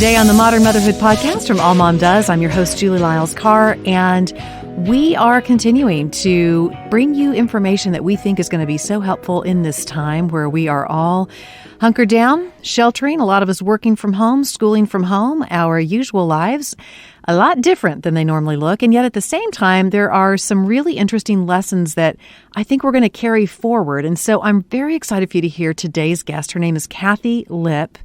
Today on the Modern Motherhood podcast from All Mom Does, I'm your host, Julie Lyles Carr, and we are continuing to bring you information that we think is going to be so helpful in this time where we are all hunkered down, sheltering, a lot of us working from home, schooling from home, our usual lives, a lot different than they normally look. And yet at the same time, there are some really interesting lessons that I think we're going to carry forward. And so I'm very excited for you to hear today's guest. Her name is Kathi Lipp.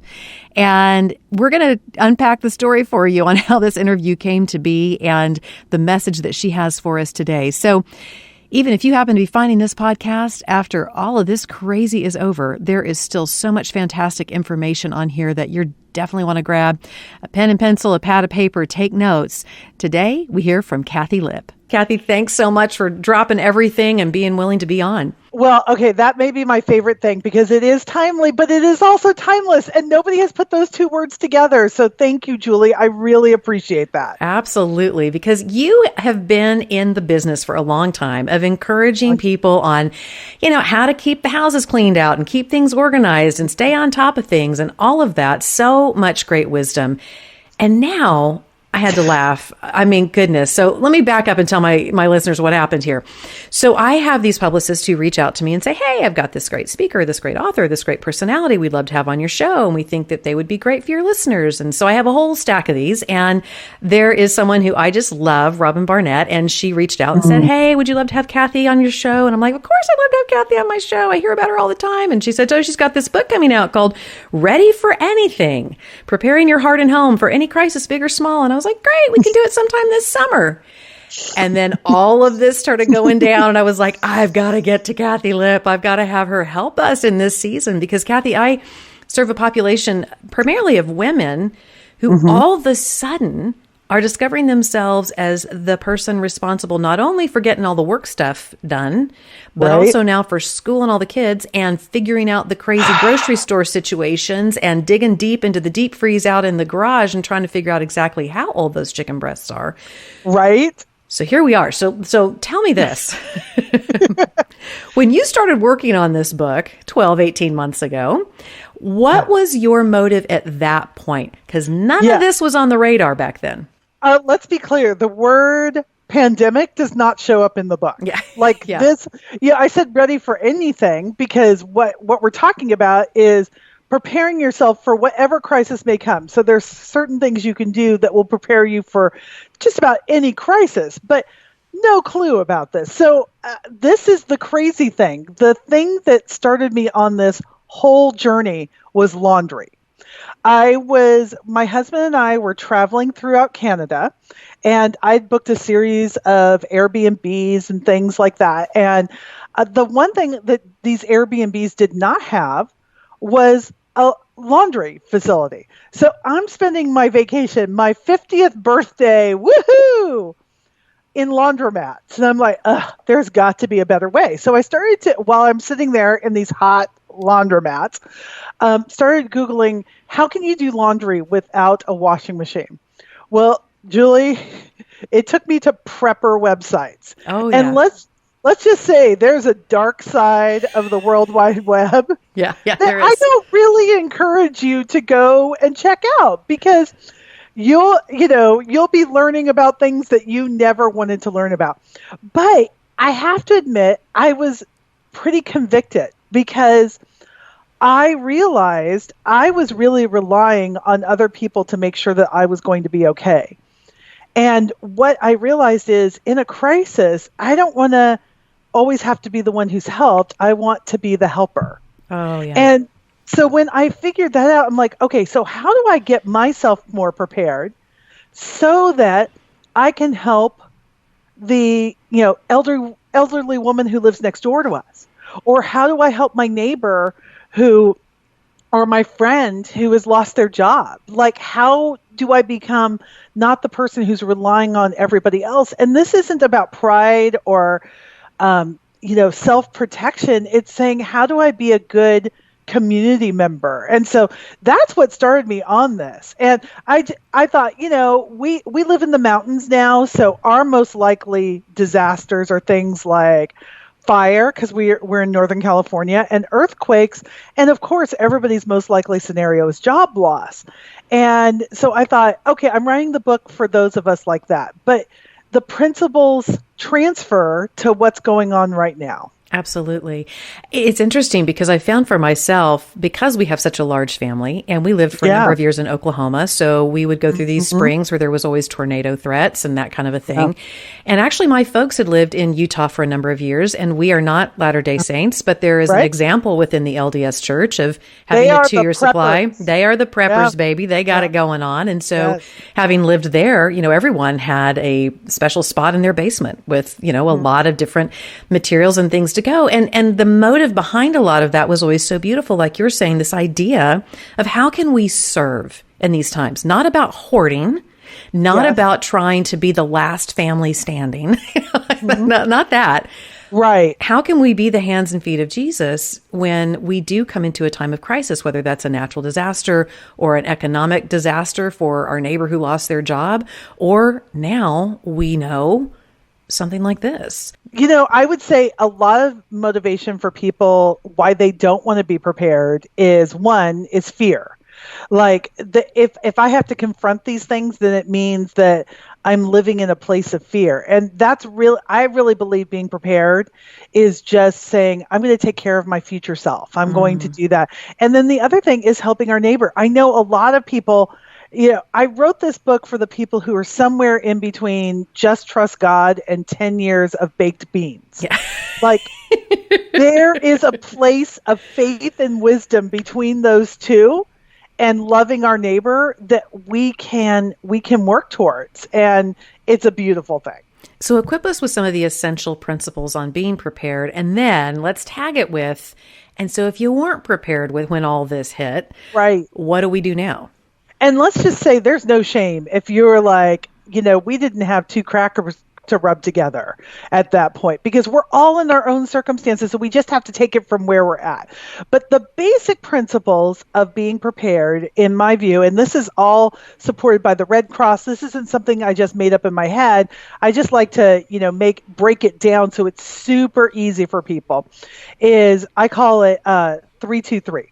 And we're going to unpack the story for you on how this interview came to be and the message that she has for us today. So even if you happen to be finding this podcast after all of this crazy is over, there is still so much fantastic information on here that you're definitely want to grab a pen and pencil, a pad of paper, take notes. Today, we hear from Kathi Lipp. Kathi, thanks so much for dropping everything and being willing to be on. Well, okay, that may be my favorite thing because it is timely, but it is also timeless, and nobody has put those two words together. So thank you, Julie. I really appreciate that. Absolutely, because you have been in the business for a long time of encouraging people on, how to keep the houses cleaned out and keep things organized and stay on top of things and all of that. So much great wisdom. And now I had to laugh. I mean, goodness. So let me back up and tell my listeners what happened here. So I have these publicists who reach out to me and say, hey, I've got this great speaker, this great author, this great personality we'd love to have on your show. And we think that they would be great for your listeners. And so I have a whole stack of these. And there is someone who I just love, Robin Barnett. And she reached out and said, hey, would you love to have Kathi on your show? And I'm like, of course I'd love to have Kathi on my show. I hear about her all the time. And she said, oh, she's got this book coming out called Ready for Anything, Preparing Your Heart and Home for Any Crisis, Big or Small. And I was like, great, we can do it sometime this summer. And then all of this started going down. And I was like, I've got to get to Kathi Lipp. I've got to have her help us in this season because Kathi, I serve a population primarily of women who all of a sudden are discovering themselves as the person responsible not only for getting all the work stuff done, but also now for school and all the kids and figuring out the crazy grocery store situations and digging deep into the deep freeze out in the garage and trying to figure out exactly how old those chicken breasts are. Right. So here we are. So tell me this. When you started working on this book 12, 18 months ago, what was your motive at that point? Because none of this was on the radar back then. Let's be clear. The word pandemic does not show up in the book. This. Yeah, I said ready for anything because what we're talking about is preparing yourself for whatever crisis may come. So there's certain things you can do that will prepare you for just about any crisis, but no clue about this. So this is the crazy thing. The thing that started me on this whole journey was laundry. My husband and I were traveling throughout Canada, and I'd booked a series of Airbnbs and things like that. And the one thing that these Airbnbs did not have was a laundry facility. So I'm spending my vacation, my 50th birthday, woohoo, in laundromats. And I'm like, there's got to be a better way. So I started to, while I'm sitting there in these hot laundromats, started Googling, how can you do laundry without a washing machine? Well, Julie, it took me to prepper websites. Oh, yeah. And let's just say there's a dark side of the World Wide Web that there is. I don't really encourage you to go and check out because you'll be learning about things that you never wanted to learn about. But I have to admit, I was pretty convicted because I realized I was really relying on other people to make sure that I was going to be okay. And what I realized is in a crisis, I don't want to always have to be the one who's helped. I want to be the helper. Oh, yeah. And so when I figured that out, I'm like, okay, so how do I get myself more prepared so that I can help the, elderly woman who lives next door to us? Or how do I help my neighbor or my friend who has lost their job? Like, how do I become not the person who's relying on everybody else? And this isn't about pride or, self-protection. It's saying, how do I be a good community member? And so that's what started me on this. And I thought, we live in the mountains now. So our most likely disasters are things like fire, because we're in Northern California, and earthquakes. And of course, everybody's most likely scenario is job loss. And so I thought, okay, I'm writing the book for those of us like that. But the principles transfer to what's going on right now. Absolutely. It's interesting because I found for myself, because we have such a large family and we lived for a number of years in Oklahoma. So we would go through these springs where there was always tornado threats and that kind of a thing. And actually my folks had lived in Utah for a number of years, and we are not Latter-day Saints, but there is an example within the LDS church of having a 2-year supply. They are the preppers, baby. They got it going on. And so having lived there, everyone had a special spot in their basement with, a lot of different materials and things to go. And the motive behind a lot of that was always so beautiful. Like you're saying, this idea of how can we serve in these times, not about hoarding, not about trying to be the last family standing, not that. Right. How can we be the hands and feet of Jesus when we do come into a time of crisis, whether that's a natural disaster or an economic disaster for our neighbor who lost their job, or now we know something like this? I would say a lot of motivation for people why they don't want to be prepared is fear. Like if I have to confront these things, then it means that I'm living in a place of fear. And I really believe being prepared is just saying, I'm going to take care of my future self. I'm going to do that. And then the other thing is helping our neighbor. I know a lot of people, I wrote this book for the people who are somewhere in between just trust God and 10 years of baked beans. Yeah. Like there is a place of faith and wisdom between those two, and loving our neighbor that we can work towards. And it's a beautiful thing. So equip us with some of the essential principles on being prepared, and then let's tag it with, and so if you weren't prepared with when all this hit, right, what do we do now? And let's just say there's no shame if you're like, we didn't have 2 crackers to rub together at that point, because we're all in our own circumstances. So we just have to take it from where we're at. But the basic principles of being prepared, in my view, and this is all supported by the Red Cross. This isn't something I just made up in my head. I just like to, break it down so it's super easy for people. I call it 3-2-3.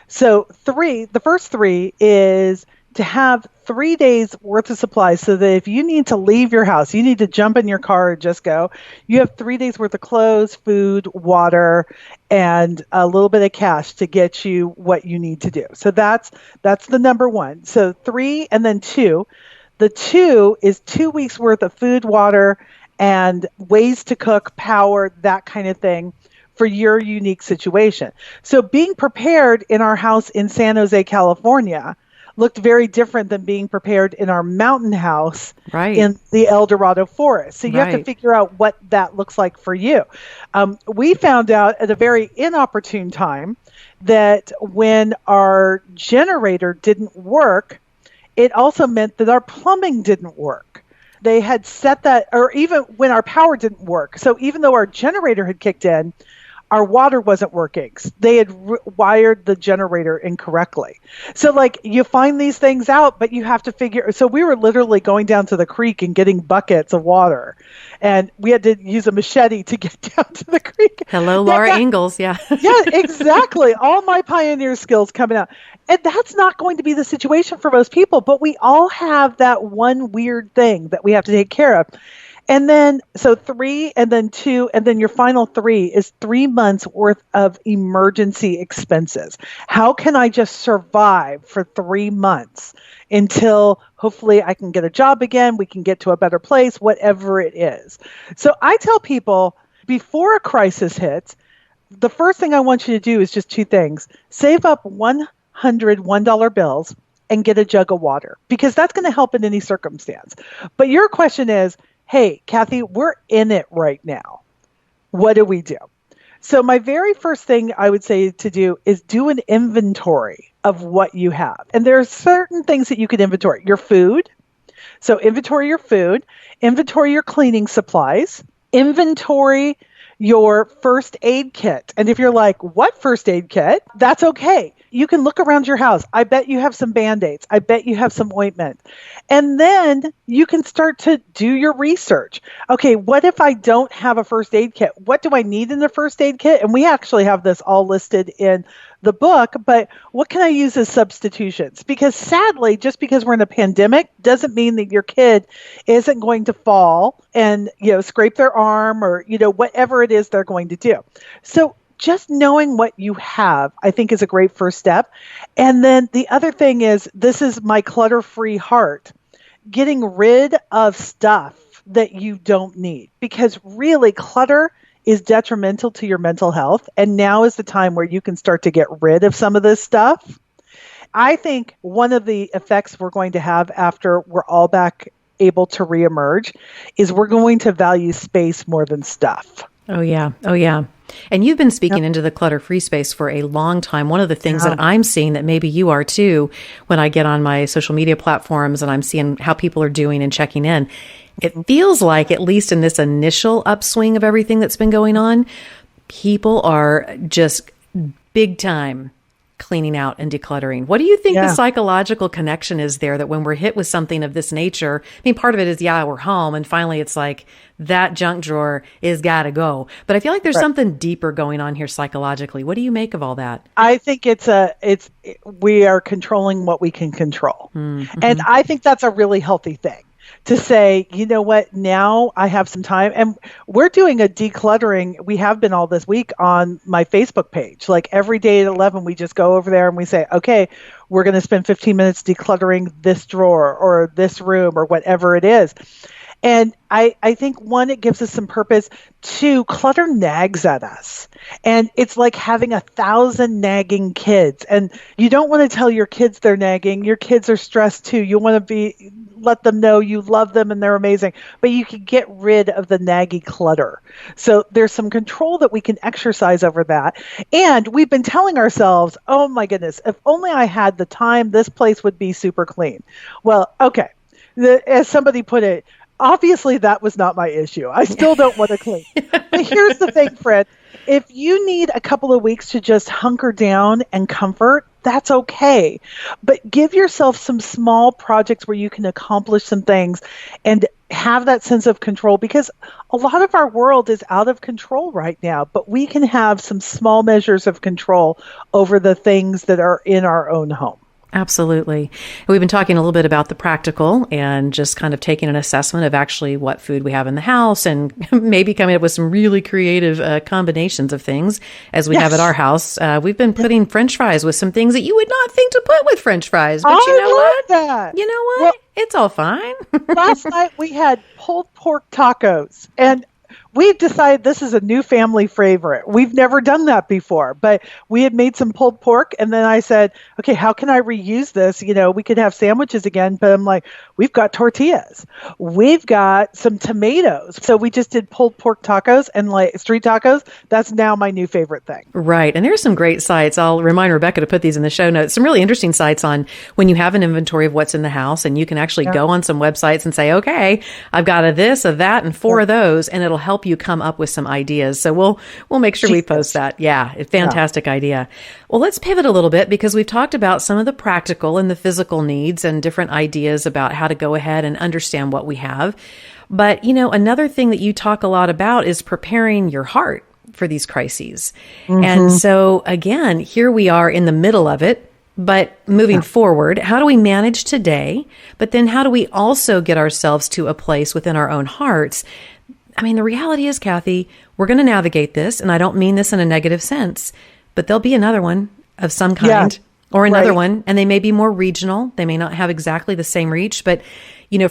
So the first 3 is to have 3 days worth of supplies, so that if you need to leave your house, you need to jump in your car and just go, you have 3 days worth of clothes, food, water, and a little bit of cash to get you what you need to do. So that's the number 1. So 3 and then 2. The 2 is 2 weeks worth of food, water, and ways to cook, power, that kind of thing for your unique situation. So being prepared in our house in San Jose, California, looked very different than being prepared in our mountain house in the El Dorado forest. So you have to figure out what that looks like for you. We found out at a very inopportune time that when our generator didn't work, it also meant that our plumbing didn't work. They had set that, or even when our power didn't work. So even though our generator had kicked in, our water wasn't working. They had wired the generator incorrectly. So you find these things out, but you have to figure. So we were literally going down to the creek and getting buckets of water, and we had to use a machete to get down to the creek. Hello, Laura Ingalls. Yeah. Yeah, exactly. All my pioneer skills coming out. And that's not going to be the situation for most people, but we all have that one weird thing that we have to take care of. And then, so 3 and then 2, and then your final 3 is 3 months worth of emergency expenses. How can I just survive for 3 months until hopefully I can get a job again, we can get to a better place, whatever it is. So I tell people before a crisis hits, the first thing I want you to do is just 2 things. Save up $100 bills and get a jug of water, because that's going to help in any circumstance. But your question is, hey, Kathi, we're in it right now. What do we do? So my very first thing I would say to do is do an inventory of what you have. And there are certain things that you could inventory. Your food. So inventory your food, inventory your cleaning supplies, inventory your first aid kit. And if you're like, what first aid kit? That's okay. You can look around your house. I bet you have some Band-Aids. I bet you have some ointment. And then you can start to do your research. Okay, what if I don't have a first aid kit? What do I need in the first aid kit? And we actually have this all listed in the book, but what can I use as substitutions? Because sadly, just because we're in a pandemic doesn't mean that your kid isn't going to fall and, scrape their arm or, whatever it is they're going to do. So just knowing what you have, I think, is a great first step. And then the other thing is, this is my clutter-free heart, getting rid of stuff that you don't need, because really clutter is detrimental to your mental health. And now is the time where you can start to get rid of some of this stuff. I think one of the effects we're going to have after we're all back able to reemerge is we're going to value space more than stuff. Oh, yeah. Oh, yeah. And you've been speaking into the clutter-free space for a long time. One of the things that I'm seeing that maybe you are too, when I get on my social media platforms and I'm seeing how people are doing and checking in, it feels like, at least in this initial upswing of everything that's been going on, people are just big time cleaning out and decluttering. What do you think the psychological connection is there, that when we're hit with something of this nature, I mean, part of it is, we're home and finally it's like that junk drawer is gotta go. But I feel like there's something deeper going on here psychologically. What do you make of all that? I think we are controlling what we can control. Mm-hmm. And I think that's a really healthy thing. To say, you know what, now I have some time. And we're doing a decluttering. We have been all this week on my Facebook page. Like every day at 11, we just go over there and we say, okay, we're going to spend 15 minutes decluttering this drawer or this room or whatever it is. And I think, one, it gives us some purpose. Two, clutter nags at us. And it's like having 1,000 nagging kids. And you don't want to tell your kids they're nagging. Your kids are stressed too. You want to let them know you love them and they're amazing. But you can get rid of the naggy clutter. So there's some control that we can exercise over that. And we've been telling ourselves, oh my goodness, if only I had the time, this place would be super clean. Well, okay. As somebody put it, obviously, that was not my issue. I still don't want to clean. But here's the thing, Fred. If you need a couple of weeks to just hunker down and comfort, that's okay. But give yourself some small projects where you can accomplish some things and have that sense of control, because a lot of our world is out of control right now. But we can have some small measures of control over the things that are in our own home. Absolutely. We've been talking a little bit about the practical and just kind of taking an assessment of actually what food we have in the house and maybe coming up with some really creative combinations of things as we have at our house. We've been putting French fries with some things that you would not think to put with French fries. But you know what? That. You know what? Well, it's all fine. Last night we had pulled pork tacos, and we've decided this is a new family favorite. We've never done that before, but we had made some pulled pork. And then I said, okay, how can I reuse this? We could have sandwiches again. But I'm like, we've got tortillas. We've got some tomatoes. So we just did pulled pork tacos and like street tacos. That's now my new favorite thing. Right. And there's some great sites. I'll remind Rebecca to put these in the show notes. Some really interesting sites on when you have an inventory of what's in the house, and you can actually go on some websites and say, okay, I've got a this, a that, and 4 of those, and it'll help you come up with some ideas. So we'll make sure we post that. Yeah, fantastic idea. Well, let's pivot a little bit, because we've talked about some of the practical and the physical needs and different ideas about how to go ahead and understand what we have. But, another thing that you talk a lot about is preparing your heart for these crises. Mm-hmm. And so again, here we are in the middle of it. But moving forward, how do we manage today? But then how do we also get ourselves to a place within our own hearts? I mean, the reality is, Kathi, we're going to navigate this, and I don't mean this in a negative sense, but there'll be another one of some kind or another one, and they may be more regional. They may not have exactly the same reach, but,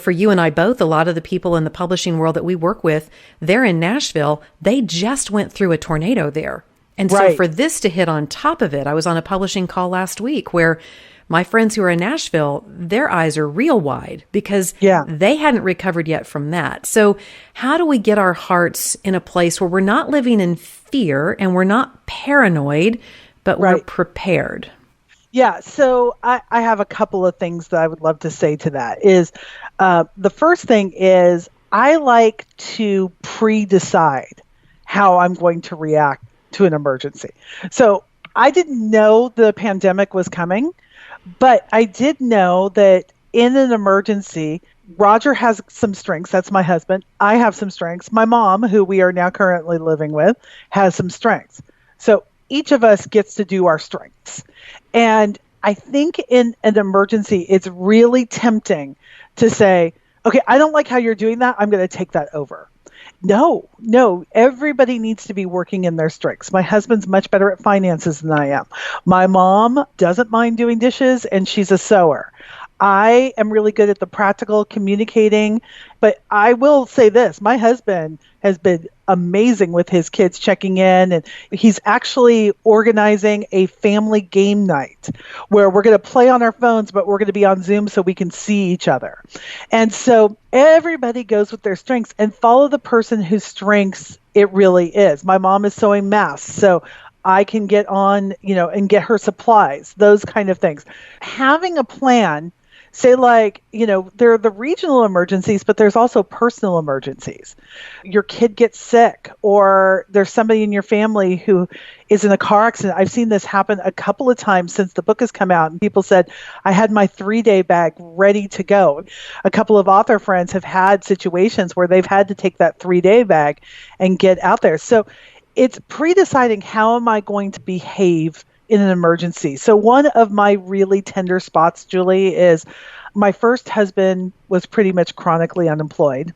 for you and I both, a lot of the people in the publishing world that we work with, they're in Nashville. They just went through a tornado there. And so for this to hit on top of it, I was on a publishing call last week where my friends who are in Nashville, their eyes are real wide because they hadn't recovered yet from that. So how do we get our hearts in a place where we're not living in fear and we're not paranoid, but we're prepared? Yeah, so I have a couple of things that I would love to say to that. Is the first thing is I like to pre-decide how I'm going to react to an emergency. So I didn't know the pandemic was coming, but I did know that in an emergency, Roger has some strengths. That's my husband. I have some strengths. My mom, who we are now currently living with, has some strengths. So each of us gets to do our strengths. And I think in an emergency, it's really tempting to say, okay, I don't like how you're doing that. I'm going to take that over. No, everybody needs to be working in their strengths. My husband's much better at finances than I am. My mom doesn't mind doing dishes, and she's a sewer. I am really good at the practical communicating, but I will say this, my husband has been amazing with his kids checking in, and he's actually organizing a family game night where we're going to play on our phones, but we're going to be on Zoom so we can see each other. And so everybody goes with their strengths and follow the person whose strengths it really is. My mom is sewing masks, so I can get on, and get her supplies, those kind of things. Having a plan. Say there are the regional emergencies, but there's also personal emergencies. Your kid gets sick, or there's somebody in your family who is in a car accident. I've seen this happen a couple of times since the book has come out, and people said, I had my 3-day bag ready to go. A couple of author friends have had situations where they've had to take that 3-day bag and get out there. So it's pre-deciding, how am I going to behave in an emergency. So one of my really tender spots, Julie, is my first husband was pretty much chronically unemployed.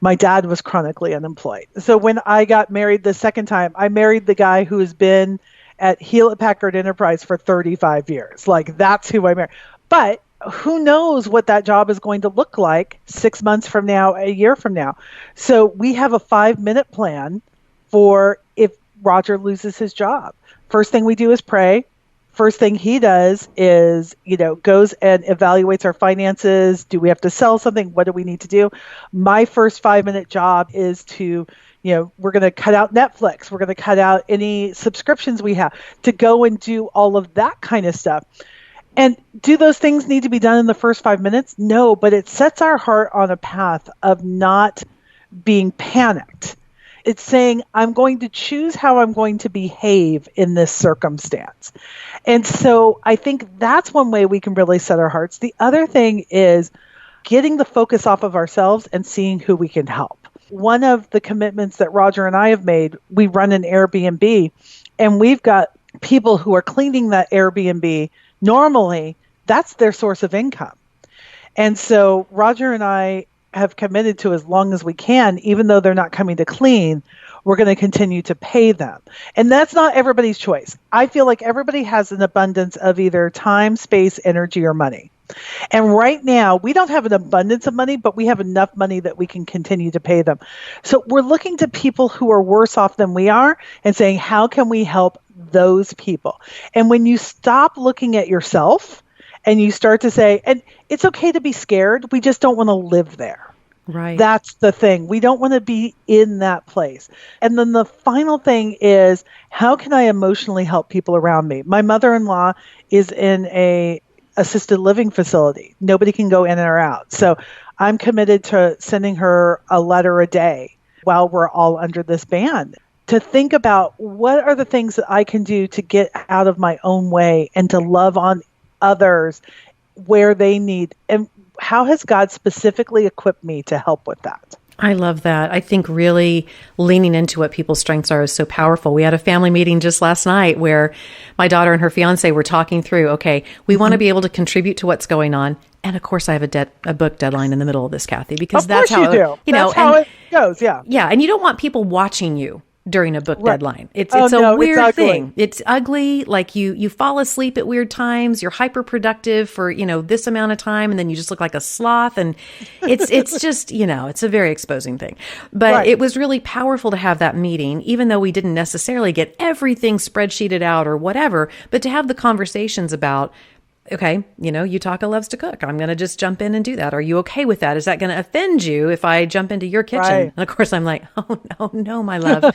My dad was chronically unemployed. So when I got married the second time, I married the guy who has been at Hewlett Packard Enterprise for 35 years. That's who I married. But who knows what that job is going to look like 6 months from now, a year from now. So we have a 5-minute plan for if Roger loses his job. First thing we do is pray. First thing he does is, goes and evaluates our finances. Do we have to sell something? What do we need to do? My first 5-minute job is to, we're going to cut out Netflix. We're going to cut out any subscriptions we have, to go and do all of that kind of stuff. And do those things need to be done in the first 5 minutes? No, but it sets our heart on a path of not being panicked. It's saying, I'm going to choose how I'm going to behave in this circumstance. And so I think that's one way we can really set our hearts. The other thing is getting the focus off of ourselves and seeing who we can help. One of the commitments that Roger and I have made, we run an Airbnb, and we've got people who are cleaning that Airbnb. Normally, that's their source of income. And so Roger and I have committed to, as long as we can, even though they're not coming to clean, we're going to continue to pay them. And that's not everybody's choice. I feel like everybody has an abundance of either time, space, energy, or money. And right now, we don't have an abundance of money, but we have enough money that we can continue to pay them. So we're looking to people who are worse off than we are and saying, how can we help those people? And when you stop looking at yourself and you start to say, and it's okay to be scared, we just don't want to live there. Right. That's the thing. We don't want to be in that place. And then the final thing is, how can I emotionally help people around me? My mother-in-law is in a assisted living facility. Nobody can go in or out. So I'm committed to sending her a letter a day while we're all under this ban, to think about what are the things that I can do to get out of my own way and to love on others where they need, and how has God specifically equipped me to help with that? I love that. I think really leaning into what people's strengths are is so powerful. We had a family meeting just last night where my daughter and her fiance were talking through, okay, we want to be able to contribute to what's going on. And of course I have a book deadline in the middle of this, Kathi, because that's how, that's how it goes. Yeah. Yeah. And you don't want people watching you during a book deadline. It's a weird thing. It's ugly. Like you fall asleep at weird times. You're hyper productive for, this amount of time. And then you just look like a sloth. And it's just, it's a very exposing thing. But it was really powerful to have that meeting, even though we didn't necessarily get everything spreadsheeted out or whatever, but to have the conversations about, okay, Utaka loves to cook. I'm going to just jump in and do that. Are you okay with that? Is that going to offend you if I jump into your kitchen? Right. And of course I'm like, oh, no, my love.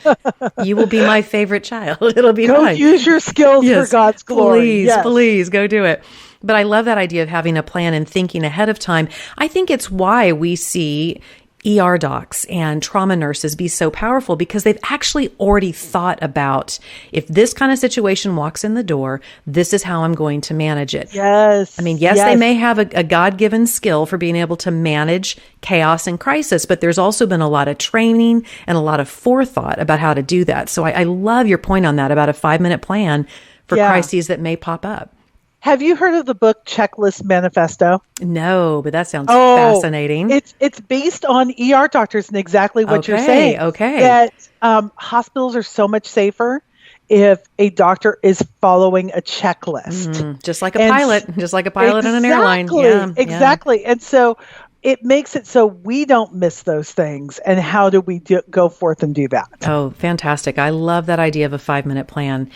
You will be my favorite child. It'll be go fine. Use your skills for God's glory. Please go do it. But I love that idea of having a plan and thinking ahead of time. I think it's why we see ER docs and trauma nurses be so powerful because they've actually already thought about, if this kind of situation walks in the door, this is how I'm going to manage it. Yes. I mean, yes. They may have a God-given skill for being able to manage chaos and crisis, but there's also been a lot of training and a lot of forethought about how to do that. So I love your point on that about a 5-minute plan for crises that may pop up. Have you heard of the book Checklist Manifesto? No, but that sounds fascinating. It's based on ER doctors and exactly what you're saying. Okay. That hospitals are so much safer if a doctor is following a checklist. Just like a pilot on an airline. Exactly. And so it makes it so we don't miss those things. And how do we go forth and do that? Oh, fantastic. I love that idea of a 5-minute plan.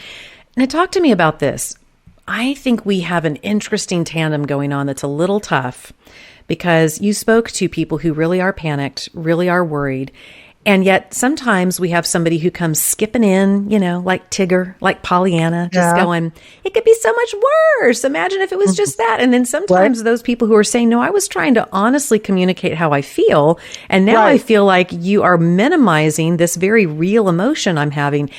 Now, talk to me about this. I think we have an interesting tandem going on that's a little tough because you spoke to people who really are panicked, really are worried. And yet sometimes we have somebody who comes skipping in, like Tigger, like Pollyanna, just going, it could be so much worse. Imagine if it was just that. And then sometimes those people who are saying, no, I was trying to honestly communicate how I feel. And now I feel like you are minimizing this very real emotion I'm having.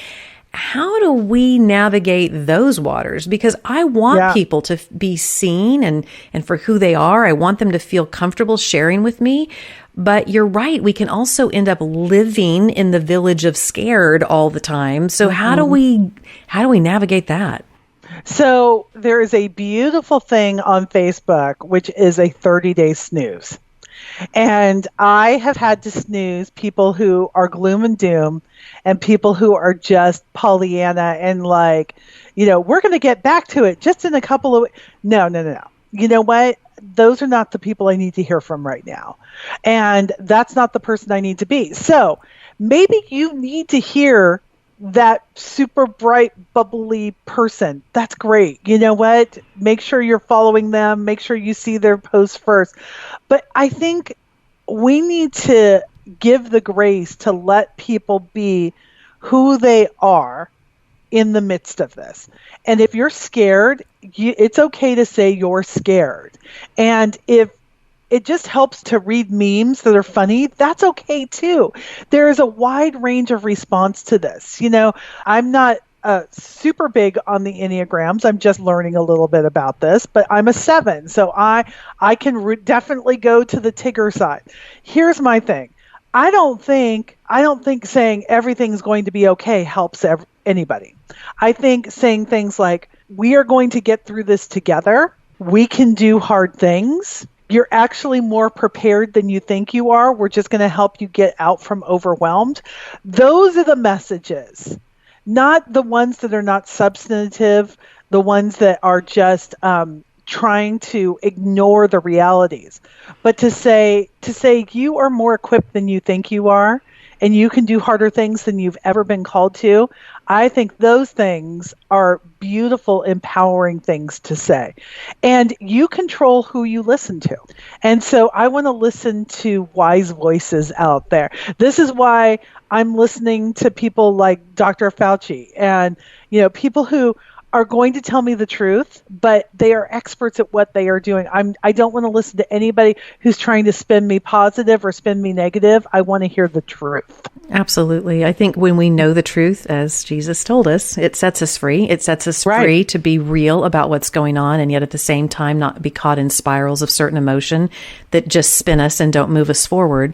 How do we navigate those waters? Because I want people to be seen and for who they are. I want them to feel comfortable sharing with me. But you're right. We can also end up living in the village of scared all the time. So how do we navigate that? So there is a beautiful thing on Facebook, which is a 30-day snooze. And I have had to snooze people who are gloom and doom and people who are just Pollyanna and like, we're going to get back to it just in a couple of... No. You know what? Those are not the people I need to hear from right now. And that's not the person I need to be. So maybe you need to hear that super bright, bubbly person. That's great. You know what? Make sure you're following them. Make sure you see their posts first. But I think we need to give the grace to let people be who they are in the midst of this. And if you're scared, it's okay to say you're scared. And if it just helps to read memes that are funny, that's okay too. There is a wide range of response to this. I'm not super big on the Enneagrams. I'm just learning a little bit about this, but I'm a 7. So I can definitely go to the Tigger side. Here's my thing. I don't think saying everything's going to be okay helps anybody. I think saying things like, we are going to get through this together. We can do hard things. You're actually more prepared than you think you are. We're just going to help you get out from overwhelmed. Those are the messages, not the ones that are not substantive, the ones that are just trying to ignore the realities. But to say you are more equipped than you think you are, and you can do harder things than you've ever been called to, I think those things are beautiful, empowering things to say. And you control who you listen to. And so I want to listen to wise voices out there. This is why I'm listening to people like Dr. Fauci and, people who are going to tell me the truth, but they are experts at what they are doing. I don't want to listen to anybody who's trying to spin me positive or spin me negative. I want to hear the truth. Absolutely. I think when we know the truth, as Jesus told us, it sets us free. It sets us free to be real about what's going on, and yet at the same time not be caught in spirals of certain emotion that just spin us and don't move us forward.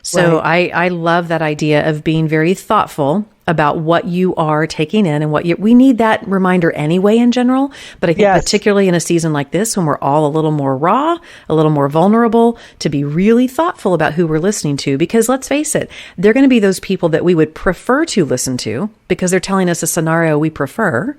So I love that idea of being very thoughtful about what you are taking in and we need that reminder anyway in general. But I think particularly in a season like this, when we're all a little more raw, a little more vulnerable, to be really thoughtful about who we're listening to, because let's face it, they're going to be those people that we would prefer to listen to because they're telling us a scenario we prefer.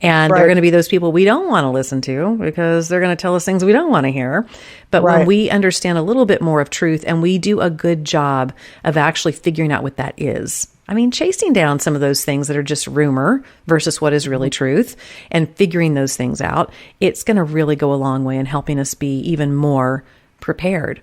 And they're going to be those people we don't want to listen to because they're going to tell us things we don't want to hear. But when we understand a little bit more of truth and we do a good job of actually figuring out what that is, chasing down some of those things that are just rumor versus what is really truth and figuring those things out, it's going to really go a long way in helping us be even more prepared.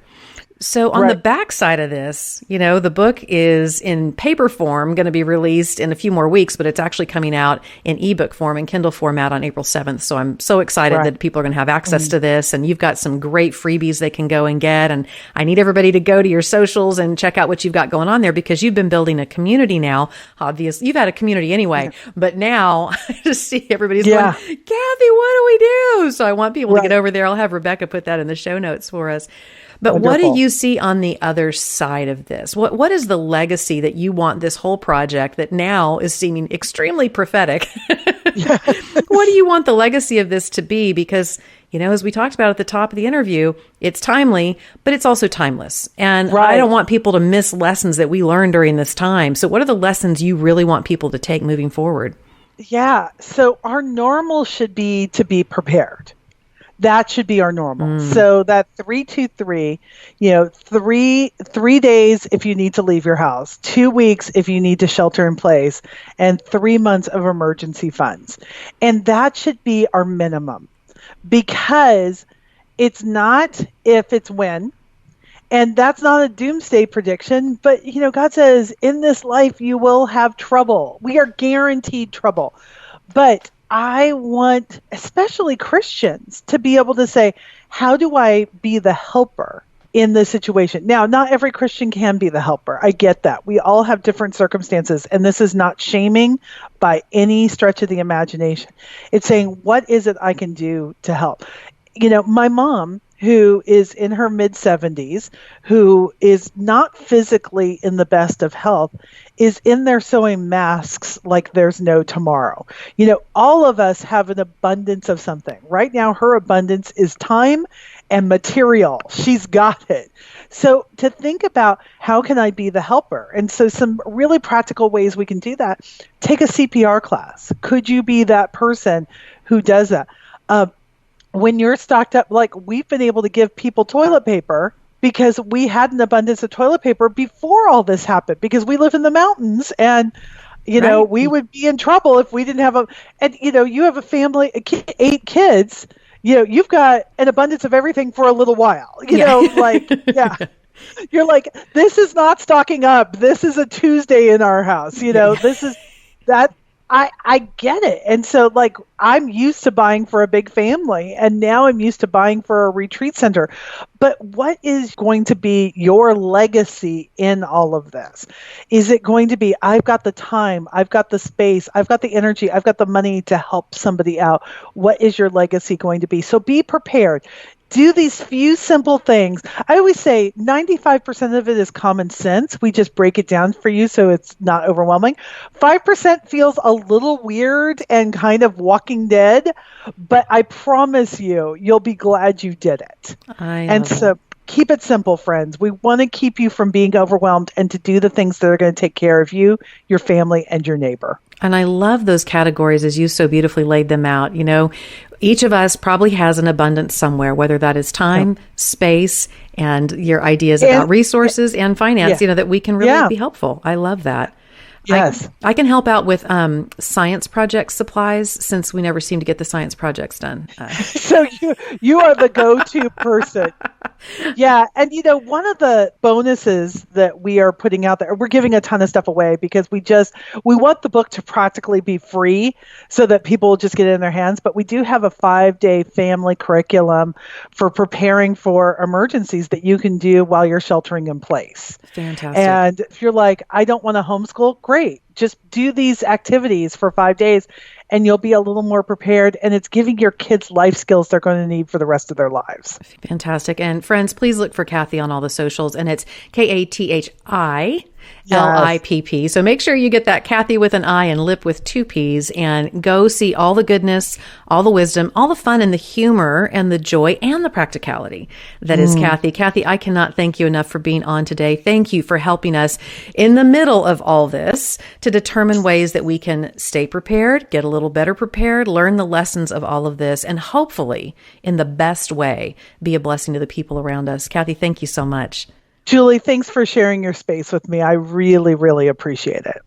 So on the back side of this, the book is in paper form, going to be released in a few more weeks, but it's actually coming out in ebook form and Kindle format on April 7th. So I'm so excited that people are going to have access to this. And you've got some great freebies they can go and get. And I need everybody to go to your socials and check out what you've got going on there, because you've been building a community now. Obviously, you've had a community anyway, but now I just see everybody's going, Kathi, what do we do? So I want people to get over there. I'll have Rebecca put that in the show notes for us. But Wonderful. What do you see on the other side of this? What is the legacy that you want this whole project that now is seeming extremely prophetic? What do you want the legacy of this to be? Because, as we talked about at the top of the interview, it's timely, but it's also timeless. And I don't want people to miss lessons that we learned during this time. So what are the lessons you really want people to take moving forward? Yeah. So our normal should be to be prepared. That should be our normal. So that 3-2-3, three days if you need to leave your house, 2 weeks if you need to shelter in place, and 3 months of emergency funds. And that should be our minimum, because it's not if, it's when. And that's not a doomsday prediction, but God says in this life you will have trouble. We are guaranteed trouble. But I want, especially Christians, to be able to say, how do I be the helper in this situation? Now, not every Christian can be the helper. I get that. We all have different circumstances, and this is not shaming by any stretch of the imagination. It's saying, what is it I can do to help? My mom, who is in her mid-70s, who is not physically in the best of health, is in there sewing masks like there's no tomorrow. All of us have an abundance of something. Right now, her abundance is time and material. She's got it. So to think about, how can I be the helper? And so some really practical ways we can do that. Take a CPR class. Could you be that person who does that? When you're stocked up, like we've been able to give people toilet paper because we had an abundance of toilet paper before all this happened, because we live in the mountains and, we would be in trouble if we didn't have you have a family, 8 kids, you've got an abundance of everything for a little while, You're like, this is not stocking up. This is a Tuesday in our house. This is that. I get it. And so I'm used to buying for a big family, and now I'm used to buying for a retreat center. But what is going to be your legacy in all of this? Is it going to be, I've got the time, I've got the space, I've got the energy, I've got the money to help somebody out? What is your legacy going to be? So be prepared. Do these few simple things. I always say 95% of it is common sense. We just break it down for you so it's not overwhelming. 5% feels a little weird and kind of Walking Dead, but I promise you'll be glad you did it. So keep it simple, friends. We want to keep you from being overwhelmed and to do the things that are going to take care of you, your family, and your neighbor. And I love those categories as you so beautifully laid them out. Each of us probably has an abundance somewhere, whether that is time, space, and your ideas about resources and finance, that we can really be helpful. I love that. Yes. I can help out with science project supplies, since we never seem to get the science projects done. So you are the go-to person. Yeah. And, one of the bonuses that we are putting out there, we're giving a ton of stuff away because we want the book to practically be free so that people will just get it in their hands. But we do have a 5-day family curriculum for preparing for emergencies that you can do while you're sheltering in place. Fantastic. And if you're like, I don't want to homeschool, great. Just do these activities for 5 days and you'll be a little more prepared. And it's giving your kids life skills they're going to need for the rest of their lives. Fantastic. And friends, please look for Kathi on all the socials. And it's KATHI Lipp. So make sure you get that Kathi with an I and Lipp with 2 P's, and go see all the goodness, all the wisdom, all the fun and the humor and the joy and the practicality that is Kathi. Kathi, I cannot thank you enough for being on today. Thank you for helping us in the middle of all this to determine ways that we can stay prepared, get a little better prepared, learn the lessons of all of this, and hopefully in the best way, be a blessing to the people around us. Kathi, thank you so much. Julie, thanks for sharing your space with me. I really, really appreciate it.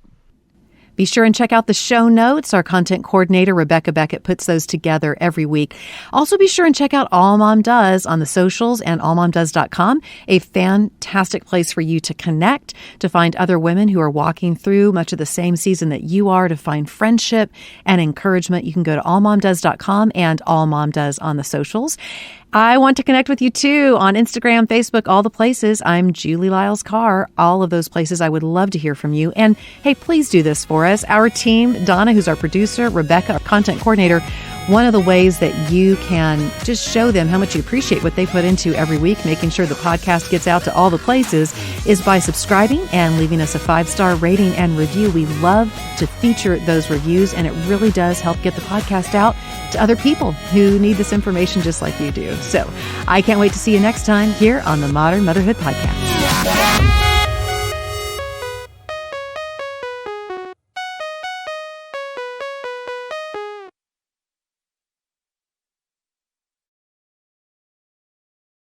Be sure and check out the show notes. Our content coordinator, Rebecca Beckett, puts those together every week. Also, be sure and check out All Mom Does on the socials and allmomdoes.com, a fantastic place for you to connect, to find other women who are walking through much of the same season that you are, to find friendship and encouragement. You can go to allmomdoes.com and All Mom Does on the socials. I want to connect with you too on Instagram, Facebook, all the places. I'm Julie Lyles Carr. All of those places. I would love to hear from you. And hey, please do this for us. Our team, Donna, who's our producer, Rebecca, our content coordinator, one of the ways that you can just show them how much you appreciate what they put into every week, making sure the podcast gets out to all the places, is by subscribing and leaving us a 5-star rating and review. We love to feature those reviews, and it really does help get the podcast out to other people who need this information just like you do. So I can't wait to see you next time here on the Modern Motherhood Podcast.